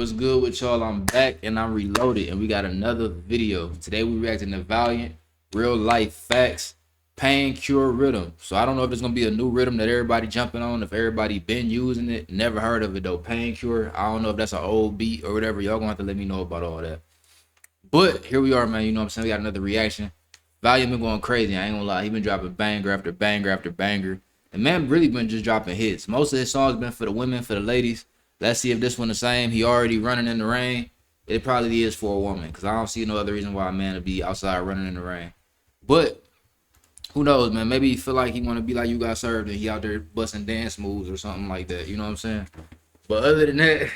What's good with y'all? I'm back and I'm reloaded, and we got another video. Today we reacting to Valiant, real life facts, pain cure rhythm. So I don't know if there's gonna be a new rhythm that everybody jumping on, if everybody been using it. Never heard of it though. Pain cure. I don't know if that's an old beat or whatever. Y'all gonna have to let me know about all that. But here we are, man. You know what I'm saying? We got another reaction. Valiant been going crazy. I ain't gonna lie. He been dropping banger after banger after banger. And man really been just dropping hits. Most of his songs been for the women, for the ladies. Let's see if this one the same. He already running in the rain. It probably is for a woman, because I don't see no other reason why a man would be outside running in the rain. But who knows, man? Maybe he feel like he want to be like You Got Served and he out there busting dance moves or something like that. You know what I'm saying? But other than that,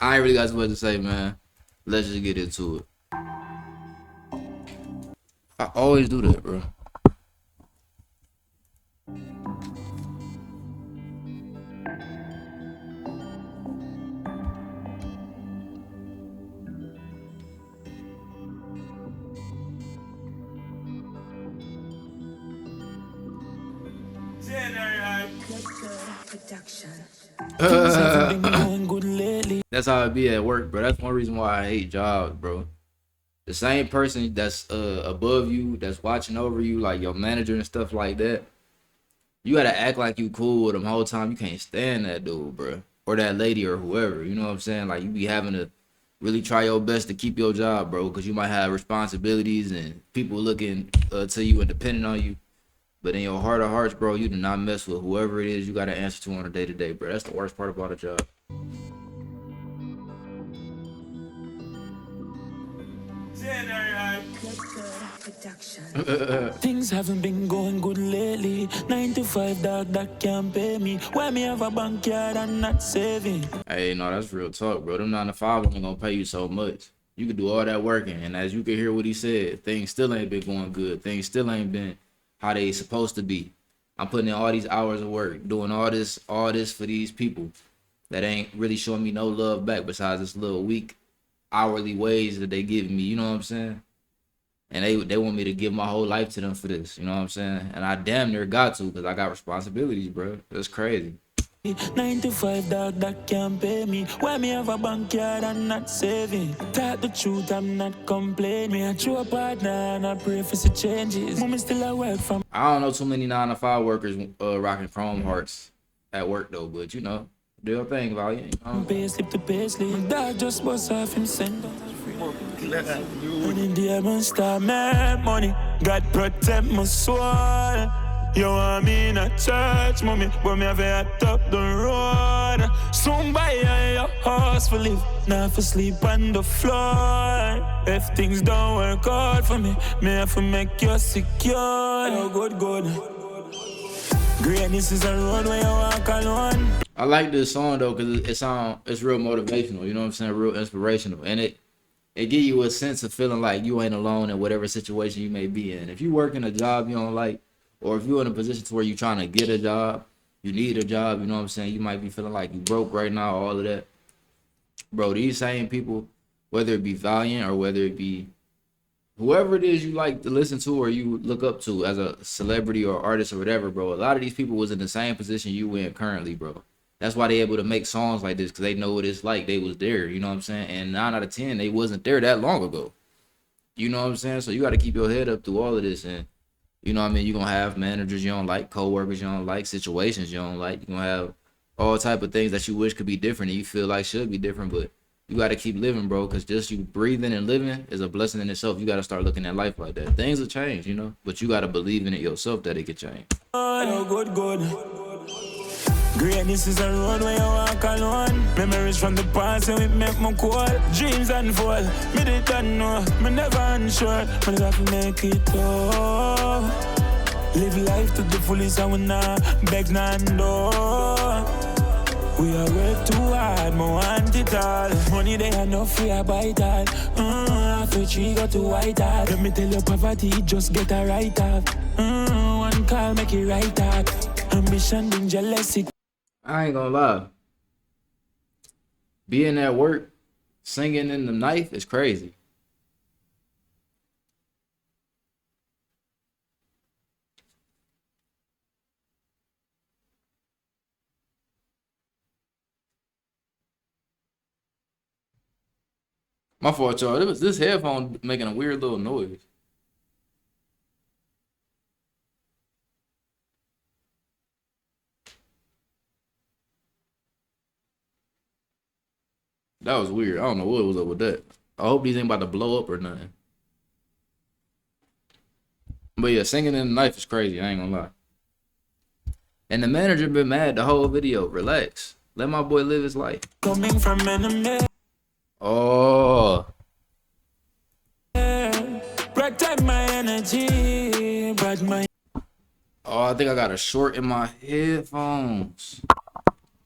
I ain't really got so much to say, man. Let's just get into it. I always do that, bro. That's how it be at work, bro. That's one reason why I hate jobs, bro. The same person that's above you, that's watching over you, like your manager and stuff like that, you gotta act like you cool with them the whole time. You can't stand that dude, bro, or that lady or whoever. You know what I'm saying? Like you be having to really try your best to keep your job, bro, because you might have responsibilities and people looking to you and depending on you. But in your heart of hearts, bro, you do not mess with whoever it is you gotta answer to on a day to day, bro. That's the worst part about a job. Things haven't been going good lately. 9 to 5, dog, that can't pay me. Why me have a backyard and not saving? Hey, no, that's real talk, bro. Them 9 to 5 only gonna pay you so much. You could do all that working, and as you can hear what he said, things still ain't been going good. Things still ain't been how they supposed to be. I'm putting in all these hours of work, doing all this for these people that ain't really showing me no love back besides this little weak hourly wage that they give me. You know what I'm saying? And they want me to give my whole life to them for this. You know what I'm saying? And I damn near got to, because I got responsibilities, bro. That's crazy. 9 to 5, dog, that can't pay me. Why me have a backyard and not saving? Talk the truth, I'm not complaining. Me a true partner and I pray for some changes. Mommy still at work from. I don't know too many 9 to 5 workers rocking chrome hearts at work though, but you know, do your thing, Valiant. Pay slip to pay slip. Dog just bust off him send. And in the heaven star make money. God protect my soul. You want me in a church, mommy, but me have a top the road. Somebody on your house for live, not for sleep on the floor. If things don't work out for me have to make you secure. Oh, good, good. Greatness is a road where you walk alone. I like this song though, because it's real motivational. You know what I'm saying? Real inspirational, and it give you a sense of feeling like you ain't alone in whatever situation you may be in. If you work in a job you don't like, or if you're in a position to where you're trying to get a job, you need a job, you know what I'm saying? You might be feeling like you broke right now, all of that. Bro, these same people, whether it be Valiant or whether it be whoever it is you like to listen to or you look up to as a celebrity or artist or whatever, bro, a lot of these people was in the same position you in currently, bro. That's why they able to make songs like this, because they know what it's like. They was there, you know what I'm saying? And 9 out of 10, they wasn't there that long ago. You know what I'm saying? So you got to keep your head up through all of this. And you know what I mean? You're going to have managers you don't like, co-workers you don't like, situations you don't like. You're going to have all type of things that you wish could be different and you feel like should be different. But you got to keep living, bro, because just you breathing and living is a blessing in itself. You got to start looking at life like that. Things will change, you know, but you got to believe in it yourself that it could change. Oh, good, good. Greatness is a road where you walk alone. Memories from the past and it make me cool. Dreams unfold, me did not know, me never unsure. But I have to make it up. Live life to the fullest and we not beg none door. We are work too hard, me want it all. Money they are no free, I buy it all. After tree got to white out. Let me tell you poverty, just get a right off. One call make it right out. Ambition being jealousy. I ain't gonna lie. Being at work, singing in the knife is crazy. My fault, y'all. This headphone making a weird little noise. That was weird. I don't know what was up with that. I hope these ain't about to blow up or nothing. But yeah, singing in the knife is crazy. I ain't gonna lie. And the manager been mad the whole video. Relax. Let my boy live his life. Coming from enemy. Oh. Protect my energy, but my Oh, I think I got a short in my headphones.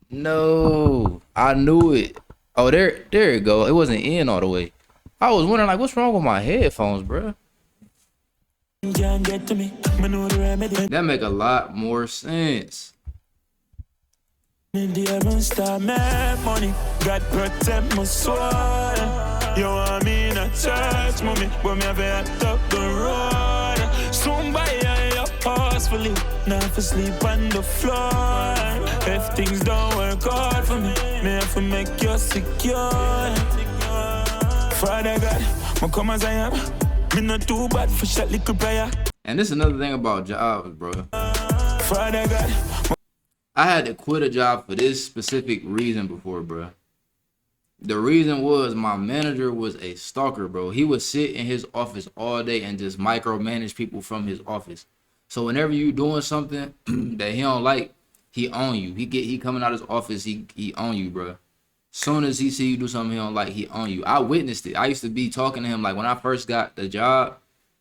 No. I knew it. Oh, there it go. It wasn't in all the way. I was wondering, like, what's wrong with my headphones, bro? can't get to me. Me know the remedy. That make a lot more sense. In the heaven star, make money. God protect my soul. You want me in a church, mommy, but me have to up the road. Soon buy your forcefully, not for sleep on the floor. If things don't work out for me have to make you secure. Father God, me come as I am. Me not too bad for shot little prayer. And this is another thing about jobs, bro. Father God, I had to quit a job for this specific reason before, bro. The reason was my manager was a stalker, bro. He would sit in his office all day and just micromanage people from his office. So whenever you doing something that he don't like, he on you. He coming out of his office, he on you, bro. Soon as he see you do something he don't like, he on you. I witnessed it. I used to be talking to him like when I first got the job.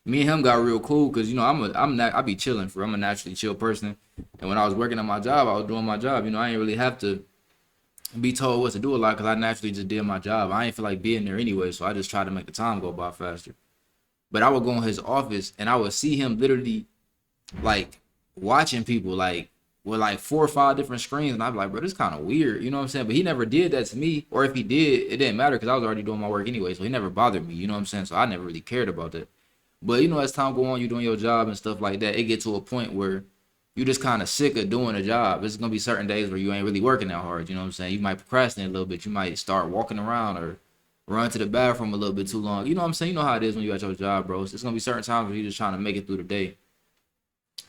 Me and him got real cool because, you know, I be chilling I'm a naturally chill person. And when I was working at my job, I was doing my job. You know, I ain't really have to be told what to do a lot because I naturally just did my job. I ain't feel like being there anyway, so I just tried to make the time go by faster. But I would go in his office and I would see him literally like watching people like with like 4 or 5 different screens, and I'd be like, bro, this kind of weird, you know what I'm saying? But he never did that to me, or if he did, it didn't matter because I was already doing my work anyway, so he never bothered me, you know what I'm saying? So I never really cared about that. But you know, as time go on, you doing your job and stuff like that, it get to a point where you just kind of sick of doing a job. There's gonna be certain days where you ain't really working that hard, you know what I'm saying? You might procrastinate a little bit, you might start walking around or run to the bathroom a little bit too long. You know what I'm saying? You know how it is when you at your job, bro. It's gonna be certain times where you're just trying to make it through the day.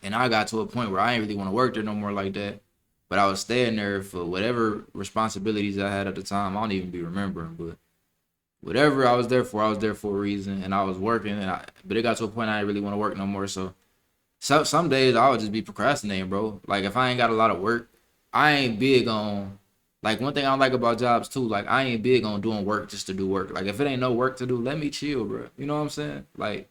And I got to a point where I ain't really want to work there no more like that. But I was staying there for whatever responsibilities I had at the time. I don't even be remembering, but whatever I was there for a reason. And I was working, but it got to a point I didn't really want to work no more. So some days I would just be procrastinating, bro. Like if I ain't got a lot of work, I ain't big on, like one thing I like about jobs too, like I ain't big on doing work just to do work. Like if it ain't no work to do, let me chill, bro. You know what I'm saying? Like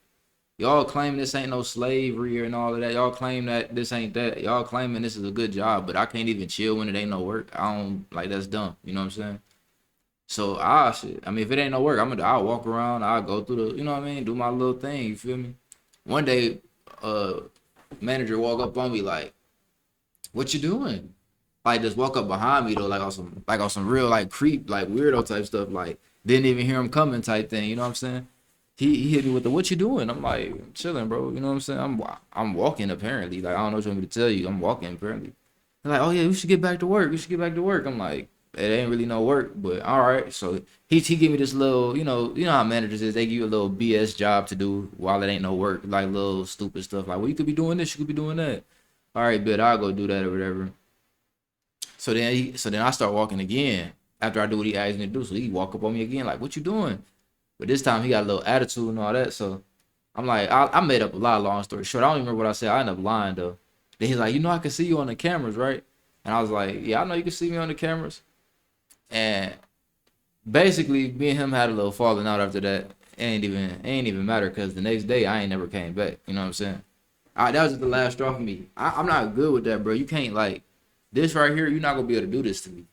y'all claim this ain't no slavery and all of that. Y'all claim that this ain't that. Y'all claiming this is a good job, but I can't even chill when it ain't no work. I don't, like, that's dumb. You know what I'm saying? So I mean, if it ain't no work, I'll walk around. I'll go through the, you know what I mean? Do my little thing. You feel me? One day, manager walk up on me like, "What you doing?" Like just walk up behind me though, like on some real like creep, like weirdo type stuff. Like didn't even hear him coming type thing. You know what I'm saying? He hit me with the "what you doing?" I'm like, "I'm chilling, bro." You know what I'm saying? I'm walking apparently. Like I don't know what you want me to tell you. I'm walking apparently. They're like, "Oh yeah, we should get back to work. We should get back to work." I'm like, it ain't really no work, but all right. So he gave me this little, you know how managers is. They give you a little BS job to do while it ain't no work, like little stupid stuff. Like, well, you could be doing this, you could be doing that. All right, bet I'll go do that or whatever. So then I start walking again after I do what he asked me to do. So he walk up on me again, like, "What you doing?" But this time he got a little attitude and all that. So I'm like, I made up a lot, long story short. I don't even remember what I said. I ended up lying though. Then he's like, I can see you on the cameras, right? And I was like, yeah, I know you can see me on the cameras. And basically me and him had a little falling out after that. It ain't even matter because the next day I ain't never came back. You know what I'm saying? That was just the last straw for me. I'm not good with that, bro. You can't, like, this right here, you're not gonna be able to do this to me.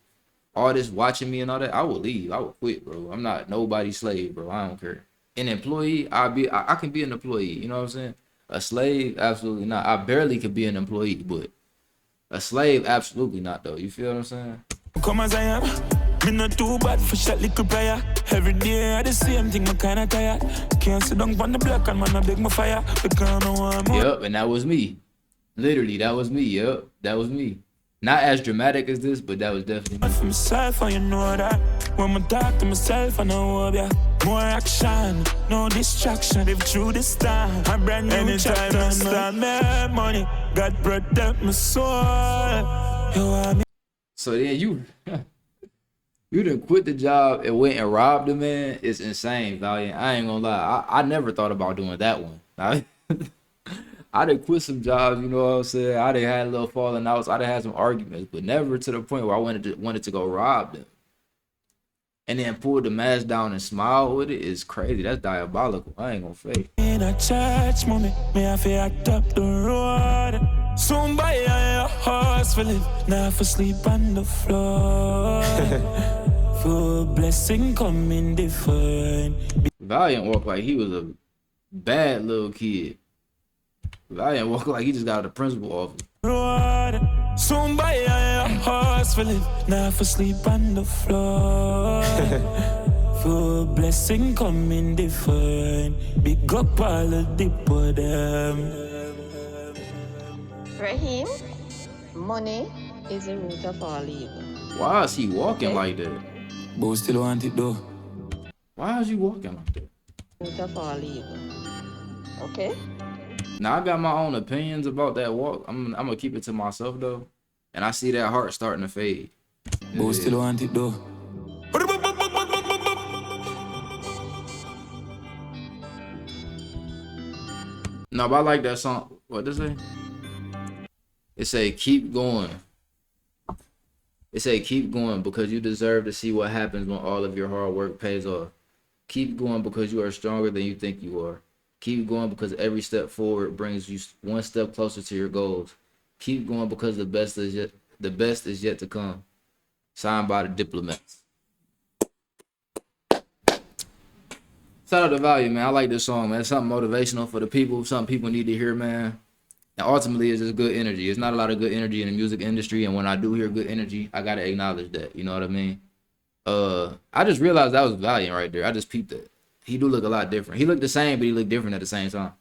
All this watching me and all that, I will leave. I will quit, bro. I'm not nobody's slave, bro. I don't care. An employee, I can be an employee. You know what I'm saying? A slave, absolutely not. I barely could be an employee, but a slave, absolutely not, though. You feel what I'm saying? Come as I am. Me not too bad for shot little prayer. Every day I the same thing, me kinda tired. Can't sit down on the block and man I beg my fire. Because I want more. Yep, and that was me. Literally, that was me. Yep, that was me. Not as dramatic as this, but that was definitely me. For myself, and you know that. When I talk to myself, I know, yeah. More action, no distraction. Live through the storm. A brand new anytime chapter. I start make money, God protect my soul. You want me? So then you done quit the job and went and robbed the man. It's insane, Valiant. I ain't gonna lie. I never thought about doing that one. I done quit some jobs, you know what I'm saying? I done had a little falling outs. I done had some arguments, but never to the point where I wanted to go rob them. And then pull the mask down and smile with it is crazy. That's diabolical. I ain't gonna fake. In a church moment, me I feel act up the road. Somebody a horse for live, now for sleep on the floor. For blessing coming different. Valiant walked like he was a bad little kid. Valiant walked like he just got out of the principal office. Road. Somebody a horse for live, now for sleep on the floor. For blessing coming different. Big up all the dip of them. Raheem, money is the root of all evil. Why is he walking like that? But we still want it though. Why is he walking like that? Root of all evil. Okay? Now I got my own opinions about that walk. I'm gonna keep it to myself though. And I see that heart starting to fade. But we still want it though. No, but I like that song. What does it say? It say keep going. It say keep going because you deserve to see what happens when all of your hard work pays off. Keep going because you are stronger than you think you are. Keep going because every step forward brings you one step closer to your goals. Keep going because the best is yet to come. Signed by the Diplomats. Shout out to Valiant, man. I like this song, man. It's something motivational for the people. Something people need to hear, man. And ultimately, it's just good energy. It's not a lot of good energy in the music industry. And when I do hear good energy, I got to acknowledge that. You know what I mean? I just realized that was Valiant right there. I just peeped that. He do look a lot different. He looked the same, but he looked different at the same time.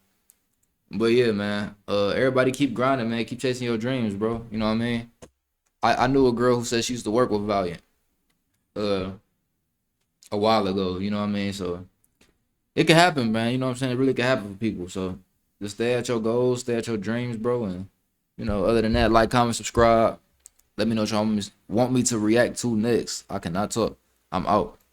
But yeah, man. Everybody keep grinding, man. Keep chasing your dreams, bro. You know what I mean? I knew a girl who said she used to work with Valiant. A while ago. You know what I mean? So it could happen, man. You know what I'm saying? It really could happen for people. So just stay at your goals, stay at your dreams, bro. And you know, other than that, like, comment, subscribe. Let me know what y'all want me to react to next. I cannot talk. I'm out.